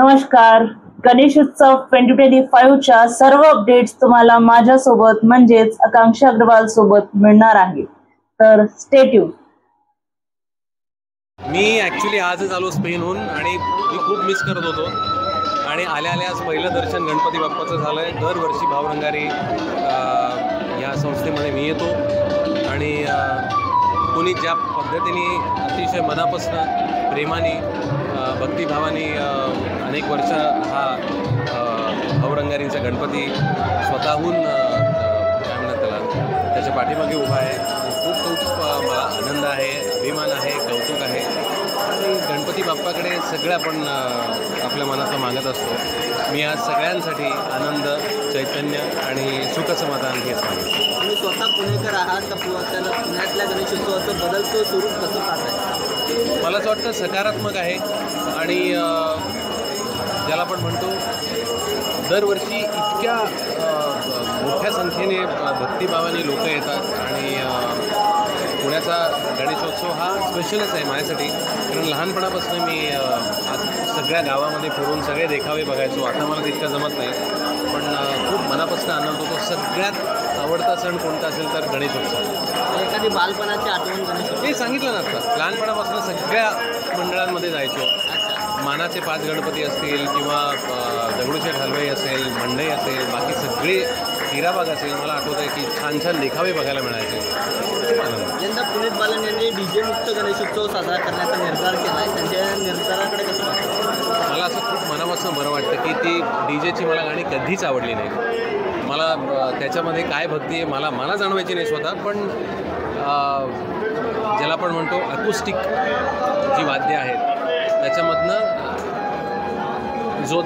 नमस्कार. गणेश उत्सव 2025च्या सर्व अपडेट्स तुम्हाला माझ्यासोबत म्हणजेच आकांक्षा अग्रवाल सोबत मिळणार आहे, तर स्टे ट्यून. मी ॲक्च्युली आजच आलो स्पेनहून आणि मी खूप मिस करत होतो आणि आल्या आज पहिलं दर्शन गणपती बाप्पाचं झालं आहे. दरवर्षी भावरंगारी या संस्थेमध्ये मी येतो आणि कोणी ज्या पद्धतीने अतिशय मनापासून प्रेमाने भक्तिभावाने अनेक वर्ष हा भावरंगारींचा गणपती स्वतःहून काय म्हणतात त्याला त्याच्या पाठीमागे उभा आहे. खूप मला आनंद आहे, अभिमान आहे, कौतुक आहे आणि गणपती बाप्पाकडे सगळं आपण आपल्या मनाचं मागत असतो. मी आज सगळ्यांसाठी आनंद, चैतन्य आणि सुखसमाधान हे सांगतो. तुम्ही स्वतः पुणेकर आहात तर पुण्यातल्या गणेशोत्सवाचं बदलतं स्वरूप कसं पाहताय? मला असं वाटतं सकारात्मक आहे आणि ज्याला आपण म्हणतो दरवर्षी इतक्या मोठ्या संख्येने भक्तिभावाने लोक येतात आणि पुण्याचा गणेशोत्सव हा स्पेशलच आहे माझ्यासाठी. कारण लहानपणापासून मी आज सगळ्या गावामध्ये फिरून सगळे देखावे बघायचो. आता मला तितकं जमत नाही, पण खूप मनापासून आनंद होतो. सगळ्यात आवडता सण कोणता असेल तर गणेशोत्सव. एखादी बालपणाची आठवण गणेशोत्सव? हे सांगितलं ना आता, लहानपणापासून सगळ्या मंडळांमध्ये जायचो. मानाचे 5 गणपती असतील किंवा दगडूशेठ हलवाई असेल, मंडई असेल, बाकी सगळे हिराबाग असेल, मला आठवत आहे की छान देखावे बघायला मिळायचे. खूप आनंद. यंदा पुनीत बालन यांनी DJ मुक्त गणेशोत्सव साजरा करण्याचा निर्धार केला आहे. त्यांच्या निर्धाराकडे कसं वाटतं? मला असं खूप मनापासून बरं वाटतं की ती DJची मला गाणी कधीच आवडली नाही. मला त्याच्यामध्ये काय भक्ती आहे मला जाणवायची नाही स्वतः, पण ज्याला आपण म्हणतो अकूस्टिक जी वाद्य आहेत त्याच्यामधनं जो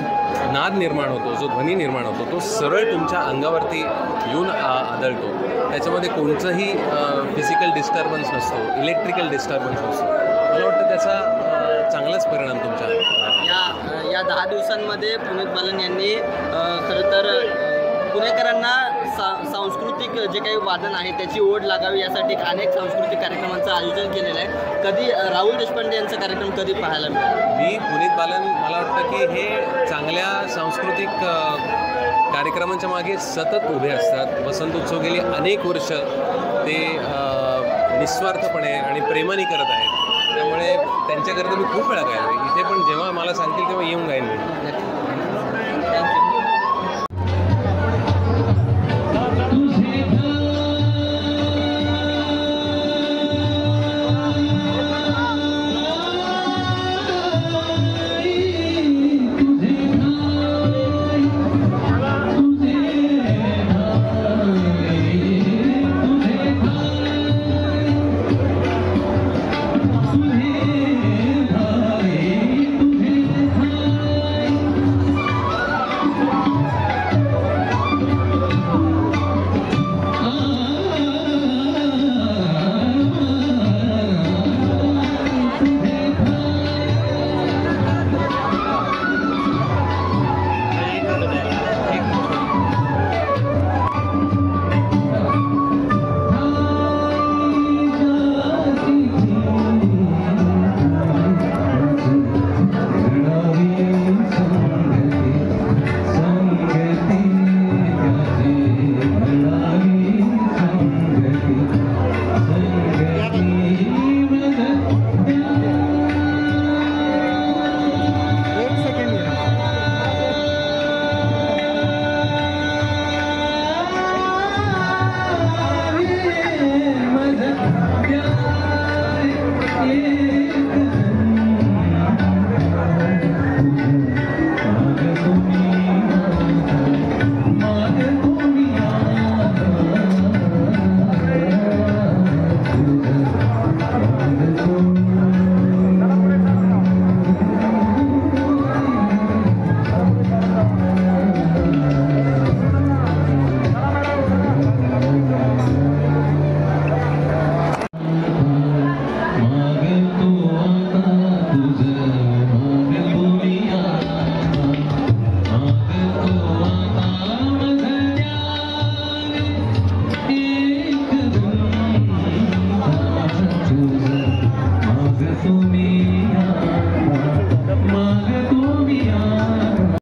नाद निर्माण होतो, जो ध्वनी निर्माण होतो, तो सरळ तुमच्या अंगावरती येऊन आदळतो. त्याच्यामध्ये कोणतंही फिजिकल डिस्टर्बन्स नसतो, इलेक्ट्रिकल डिस्टर्बन्स नसतो. मला वाटतं त्याचा चांगलाच परिणाम तुमच्या या 10 दिवसांमध्ये पुनीत बालन यांनी खरं तर पुणेकरांना सांस्कृतिक जे काही वादन आहे त्याची ओढ लागावी यासाठी अनेक सांस्कृतिक कार्यक्रमांचं आयोजन केलेलं आहे. कधी राहुल देशपांडे यांचा कार्यक्रम कधी पाहायला मिळाला? मी पुनीत बालन मला वाटतं की हे चांगल्या सांस्कृतिक कार्यक्रमांच्या मागे सतत उभे असतात. वसंत उत्सव गेली अनेक वर्ष ते निस्वार्थपणे आणि प्रेमाने करत आहेत. त्यामुळे त्यांच्याकरता मी खूप वेळा गायलो. इथे पण जेव्हा मला सांगतील तेव्हा येऊन गाईन मी.